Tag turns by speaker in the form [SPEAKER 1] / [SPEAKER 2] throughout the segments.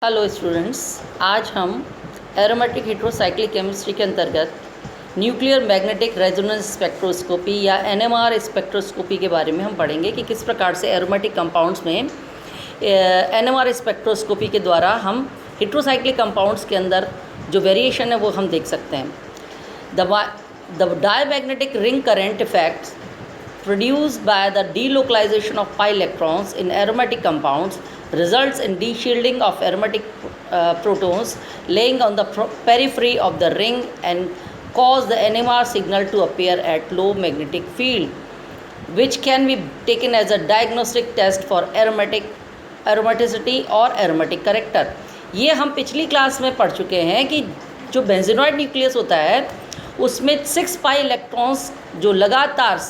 [SPEAKER 1] Hello students, आज हम aromatic heterocyclic chemistry के अंतर्गत न्यूक्लियर मैग्नेटिक रेजोनेंस स्पेक्ट्रोस्कोपी या एनएमआर स्पेक्ट्रोस्कोपी के बारे में हम पढ़ेंगे कि किस प्रकार से एरोमेटिक कंपाउंड्स में एनएमआर स्पेक्ट्रोस्कोपी के द्वारा हम हेट्रोसाइक्लिक कंपाउंड्स के अंदर जो वेरिएशन है वो हम देख सकते हैं। The diamagnetic ring current effects produced by the delocalization of pi electrons in aromatic compounds results in de-shielding of aromatic protons laying on the periphery of the ring and cause the NMR signal to appear at low magnetic field, which can be taken as a diagnostic test for aromaticity or aromatic character। ये हम पिछली class में पढ़ चुके हैं कि जो benzenoid nucleus होता है उसमें 6 पाई इलेक्ट्रॉन्स जो लगातार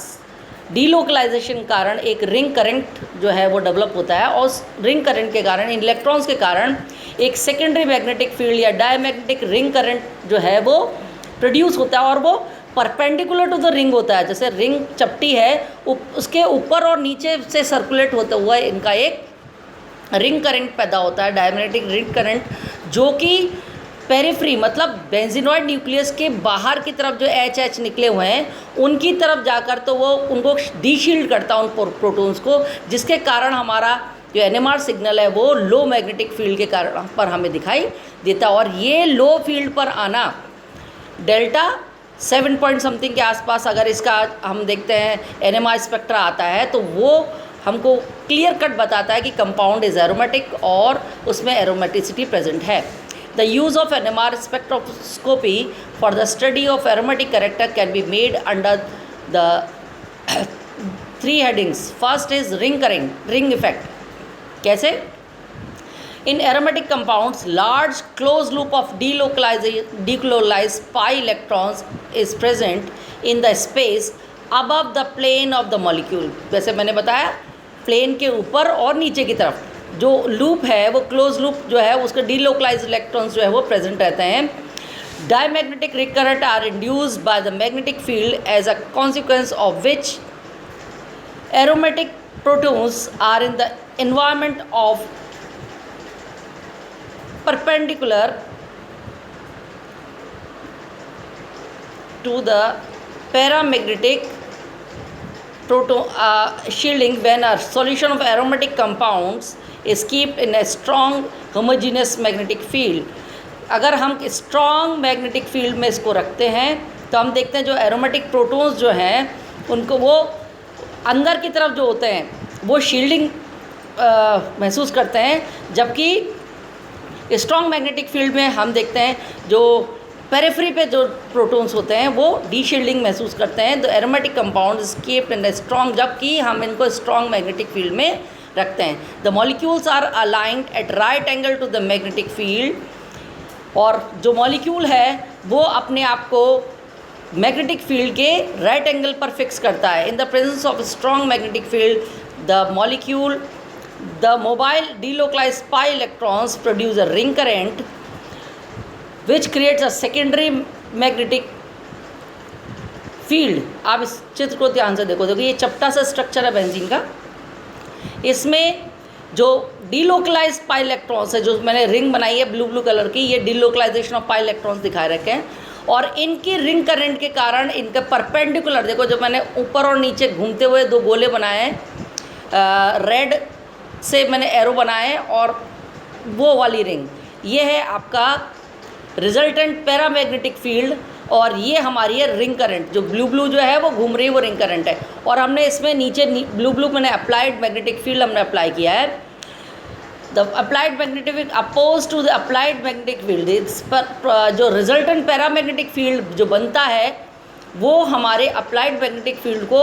[SPEAKER 1] डीलोकलाइजेशन कारण एक रिंग करंट जो है वो डेवलप होता है और उस रिंग करंट के कारण इन इलेक्ट्रॉन्स के कारण एक सेकेंडरी मैग्नेटिक फील्ड या डायमैग्नेटिक रिंग करंट जो है वो प्रोड्यूस होता है और वो परपेंडिकुलर टू द रिंग होता है। जैसे रिंग चपटी है उसके ऊपर और नीचे से सर्कुलेट होता हुआ इनका एक रिंग करंट पैदा होता है, डायमैग्नेटिक रिंग करंट, जो कि पेरिफ्री मतलब बेंजीनॉइड न्यूक्लियस के बाहर की तरफ जो एच निकले हुए हैं उनकी तरफ जाकर तो वो उनको डीशील्ड करता है उन प्रोटॉन्स को, जिसके कारण हमारा जो एनएमआर सिग्नल है वो लो मैग्नेटिक फील्ड के कारण पर हमें दिखाई देता है। और ये लो फील्ड पर आना डेल्टा 7 पॉइंट समथिंग के आसपास अगर इसका हम देखते हैं एनएमआर स्पेक्ट्रा आता है तो वो हमको क्लियर कट बताता है कि कंपाउंड इज़ एरोमेटिक और उसमें एरोमेटिसिटी प्रेजेंट है। The use of NMR spectroscopy for the study of aromatic character can be made under the 3 headings. First is ring effect. कैसे? In aromatic compounds, large closed loop of delocalized pi electrons is present in the space above the plane of the molecule. जैसे मैंने बताया plane के ऊपर और नीचे की तरफ जो लूप है वो क्लोज लूप जो है उसके डीलोकलाइज इलेक्ट्रॉन्स जो है वो प्रेजेंट रहते हैं। Diamagnetic ring current are induced by the magnetic field as a consequence of which aromatic protons are in the environment of perpendicular to the paramagnetic shielding when a solution of aromatic compounds is kept in a strong homogeneous magnetic field। अगर हम strong magnetic field में इसको रखते हैं तो हम देखते हैं जो aromatic protons जो हैं उनको वो अंदर की तरफ जो होते हैं वो shielding महसूस करते हैं, जबकि strong magnetic field में हम देखते हैं जो पेरिफेरी पे जो प्रोटॉन्स होते हैं वो डीशील्डिंग महसूस करते हैं। The aromatic compound is keeped in strong, जबकि हम इनको स्ट्रॉन्ग मैग्नेटिक फील्ड में रखते हैं। The molecules are aligned at right angle to the magnetic field, और जो मॉलिक्यूल है वो अपने आप को मैग्नेटिक फील्ड के राइट एंगल पर फिक्स करता है। In the presence of strong magnetic field the mobile delocalized pi electrons produce a ring current which creates a secondary magnetic field। आप इस चित्र को ध्यान से देखो ये चपटा सा स्ट्रक्चर है बेंजीन का। इसमें जो डीलोकलाइज्ड पाई इलेक्ट्रॉन्स है, जो मैंने रिंग बनाई है ब्लू कलर की, ये डीलोकलाइजेशन ऑफ पाई इलेक्ट्रॉन्स दिखाए रखे हैं और इनकी रिंग करंट के कारण इनके परपेंडिकुलर देखो जो मैंने ऊपर और नीचे घूमते हुए 2 गोले बनाए हैं, रेड से मैंने एरो बनाए हैं और वो वाली रिंग ये है आपका रिजल्टेंट पैरामैग्नेटिक फील्ड और ये हमारी है रिंग करंट। जो ब्लू जो है वो घूम रही है वो रिंग करंट है और हमने इसमें नीचे ब्लू मैंने अप्लाइड मैग्नेटिक फील्ड हमने अप्लाई किया है। The applied magnetic field oppose to the applied magnetic field, इस पर जो रिजल्टेंट पैरामैग्नेटिक फील्ड जो बनता है वो हमारे अप्लाइड मैग्नेटिक फील्ड को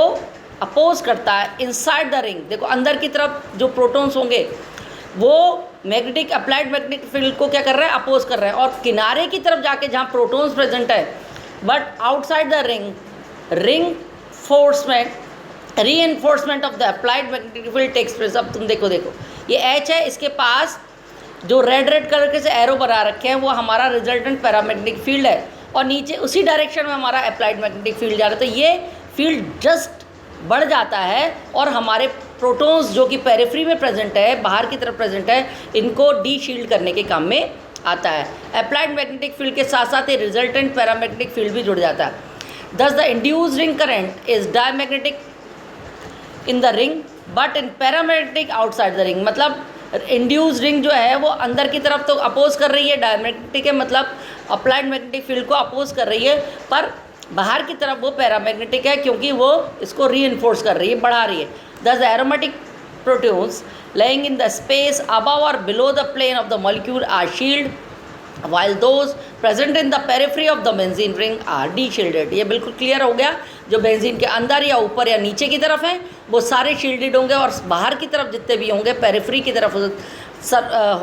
[SPEAKER 1] अपोज करता है इनसाइड द रिंग। देखो अंदर की तरफ जो प्रोटॉन्स होंगे वो मैग्नेटिक अप्लाइड मैग्नेटिक फील्ड को क्या कर रहे हैं, अपोज कर रहे हैं, और किनारे की तरफ जाके जहाँ प्रोटॉन्स प्रेजेंट है but outside the ring reinforcement of the applied magnetic field takes place. अब तुम देखो ये एच है, इसके पास जो रेड कलर के से एरो बना रखे हैं वो हमारा रिजल्टेंट पैरामैग्नेटिक फील्ड है और नीचे उसी डायरेक्शन में हमारा अप्लाइड मैग्नेटिक फील्ड जा रहा है। तो ये फील्ड जस्ट बढ़ जाता है और हमारे प्रोटॉन्स जो कि पेरिफेरी में प्रेजेंट है, बाहर की तरफ प्रेजेंट है, इनको डी शील्ड करने के काम में आता है। अप्लाइड मैग्नेटिक फील्ड के साथ साथ ये रिजल्टेंट पैरामैग्नेटिक फील्ड भी जुड़ जाता है। दस the induced ring current is diamagnetic in the ring but in paramagnetic outside the ring. मतलब इंड्यूस्ड रिंग जो है वो अंदर की तरफ तो अपोज कर रही है, डायमैग्नेटिक है मतलब अप्लाइड मैग्नेटिक फील्ड को अपोज कर रही है, पर बाहर की तरफ वो पैरामैग्नेटिक है क्योंकि वो इसको रीइंफोर्स कर रही है, बढ़ा रही है। दस aromatic protons laying in the space above or below the plane of the molecule are shielded, while those present in the periphery of the benzene ring are de-shielded। ये बिल्कुल क्लियर हो गया। जो बेंजीन के अंदर या ऊपर या नीचे की तरफ हैं वो सारे शील्डेड होंगे, और बाहर की तरफ जितने भी होंगे पेरिफेरी की तरफ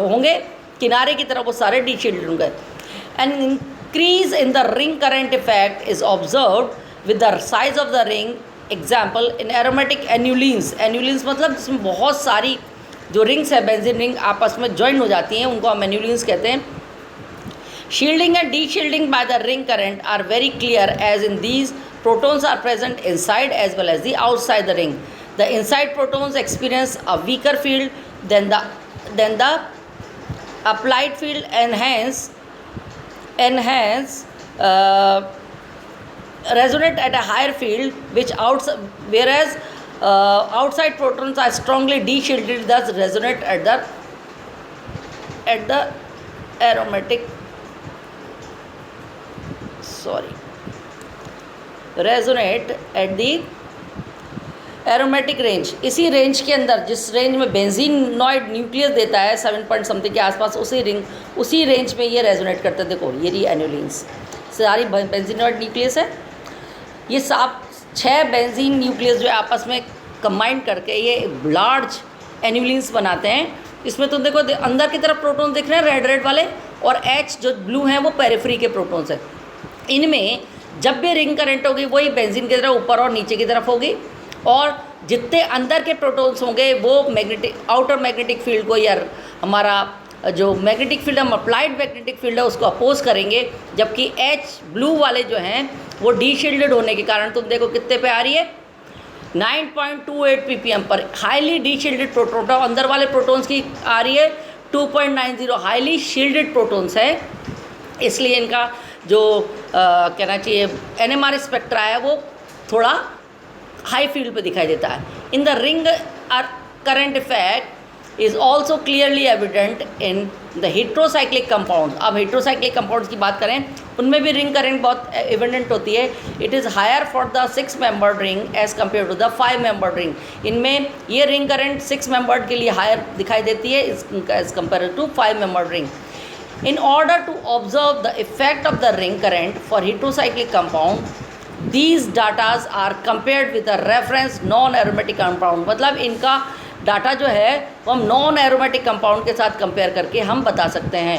[SPEAKER 1] होंगे, किनारे की तरफ वो सारे डी-शील्डेड होंगे। An increase in the ring current effect is observed with the size of the ring. Example in aromatic annulenes. Annulenes मतलब जिसमें बहुत सारी जो रिंग्स है बेंजीन रिंग आपस में ज्वाइन हो जाती हैं, उनको हम एन्यूलिन्स कहते हैं। Shielding and deshielding by the ring current are very clear as in these protons are present inside as well as the outside the ring. The inside protons experience a weaker field than the applied field, and hence resonate at a higher field, whereas outside protons are strongly de-shielded, thus resonate at the aromatic resonate at the aromatic range. इसी range के अंदर, जिस range में benzenoid nucleus देता है 7 point something के आसपास, उसी रेंज में ये रेजोनेट करते हैं। देखो ये रही एन्यूलिन्स, सारी बेंजीनॉइड न्यूक्लियस है। ये 6 बेंजीन न्यूक्लियस जो आपस में कंबाइंड करके ये लार्ज एन्यूलिन्स बनाते हैं। इसमें तुम देखो अंदर की तरफ प्रोटॉन दिख रहे हैं रेड वाले, और H जो ब्लू हैं वो पेरिफेरी के प्रोटॉन्स हैं। इनमें जब भी रिंग करंट होगी वही बेंजीन की तरफ ऊपर और नीचे की तरफ होगी, और जितने अंदर के प्रोटॉन्स होंगे वो मैग्नेटिक आउटर मैग्नेटिक फील्ड को, या हमारा जो मैग्नेटिक फील्ड हम अप्लाइड मैग्नेटिक फील्ड है उसको अपोज करेंगे, जबकि H ब्लू वाले जो हैं वो डी शील्डेड होने के कारण तुम देखो कितने पे आ रही है 9.28 ppm पर। हाईली डी शील्डेड प्रोटॉन, अंदर वाले प्रोटॉन्स की आ रही है 2.90, हाईली शील्डेड प्रोटॉन्स है, इसलिए इनका जो कहना चाहिए NMR स्पेक्ट्रा है वो थोड़ा हाई फील्ड पे दिखाई देता है। In the ring current effect is also clearly evident in the heterocyclic compound. अब हेट्रोसाइक्लिक कंपाउंड्स की बात करें उनमें भी रिंग करंट बहुत एविडेंट होती है। It is higher for the 6 membered ring as compare to the 5 membered ring. इनमें ये रिंग करंट 6 मेंबर्ड के लिए हायर दिखाई देती है as compare to 5 membered ring. In order to observe the effect of the ring current for heterocyclic compound, these data are compared with a reference non-aromatic compound। मतलब इनका data जो है वो हम नॉन एरोमेटिक कंपाउंड के साथ compare करके हम बता सकते हैं।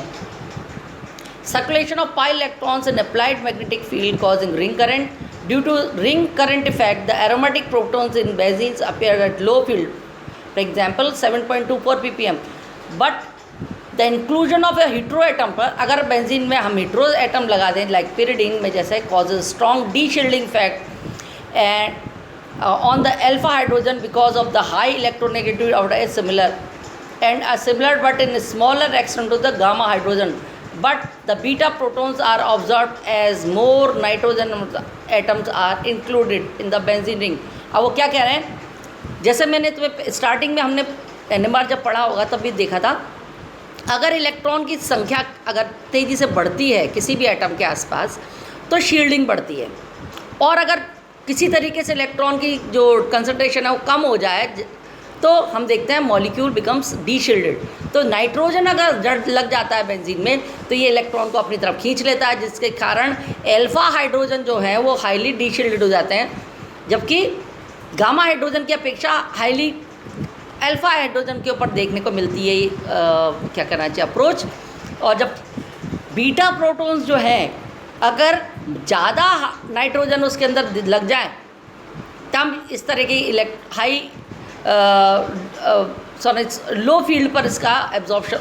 [SPEAKER 1] Circulation of pi electrons in applied magnetic field causing ring current. Due to ring current effect, the aromatic protons in benzenes appear at low field, for example 7.24 ppm, but the inclusion of A hetero atom पर, अगर benzene में हम hetero atom लगा दें like pyridine में जैसे, causes strong deshielding effect and on the alpha hydrogen because of the high electronegativity of the similar and similar but in smaller extent to the gamma hydrogen, but the beta protons are observed as more nitrogen atoms are included in the benzene ring. अब वो क्या कह रहे हैं, जैसे मैंने तुम्हें starting में हमने NMR जब पढ़ा होगा तब भी देखा था, अगर इलेक्ट्रॉन की संख्या अगर तेज़ी से बढ़ती है किसी भी एटम के आसपास तो शील्डिंग बढ़ती है, और अगर किसी तरीके से इलेक्ट्रॉन की जो कंसंट्रेशन है वो कम हो जाए तो हम देखते हैं मॉलिक्यूल बिकम्स डी शील्डेड। तो नाइट्रोजन अगर जड़ लग जाता है बेंजीन में तो ये इलेक्ट्रॉन को अपनी तरफ खींच लेता है, जिसके कारण अल्फा हाइड्रोजन जो है वो हाईली डी शील्डेड हो जाते हैं, जबकि गामा हाइड्रोजन की अपेक्षा हाईली अल्फा हाइड्रोजन के ऊपर देखने को मिलती है क्या कहना चाहिए अप्रोच। और जब बीटा प्रोटॉन्स जो हैं अगर ज़्यादा नाइट्रोजन उसके अंदर लग जाए तब इस तरह की लो फील्ड पर इसका एब्जॉर्प्शन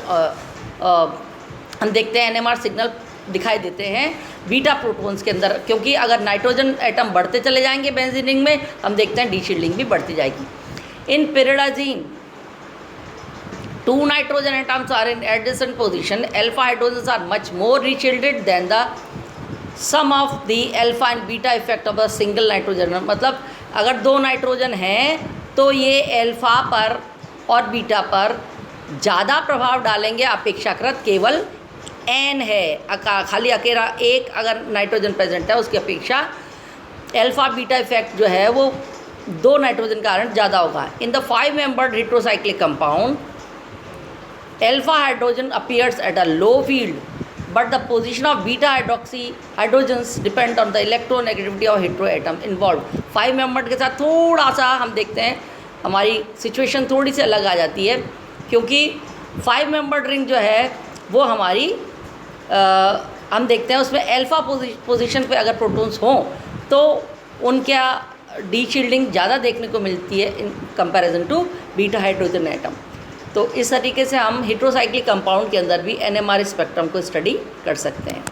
[SPEAKER 1] हम देखते हैं, NMR सिग्नल दिखाई देते हैं बीटा प्रोटॉन्स के अंदर, क्योंकि अगर नाइट्रोजन एटम बढ़ते चले जाएंगे बेंजीन रिंग में हम देखते हैं डी शील्डिंग भी बढ़ती जाएगी। In pyridazine, two nitrogen atoms are in adjacent position. Alpha hydrogens are much more reshielded than the sum of the alpha and beta effect of a single nitrogen. मतलब अगर दो नाइट्रोजन हैं तो ये alpha पर और बीटा पर ज़्यादा प्रभाव डालेंगे अपेक्षाकृत केवल एन है, खाली अकेला एक अगर नाइट्रोजन प्रेजेंट है उसकी अपेक्षा अल्फा बीटा इफेक्ट जो है वो दो नाइट्रोजन के कारण ज़्यादा होगा. In the 5 membered heterocyclic compound alpha hydrogen appears at a low field, but the position of beta hydroxy hydrogens depend on the electronegativity of heteroatom involved. 5 member के साथ थोड़ा सा हम देखते हैं हमारी सिचुएशन थोड़ी सी अलग आ जाती है, क्योंकि 5 मेंबर्ड रिंग जो है वो हमारी हम देखते हैं उसमें अल्फा पोजीशन पे अगर प्रोटॉन्स हों तो उनका डी शील्डिंग ज़्यादा देखने को मिलती है in comparison to beta hydrogen atom. तो इस तरीके से हम हेट्रोसाइक्लिक कंपाउंड के अंदर भी NMR स्पेक्ट्रम को स्टडी कर सकते हैं.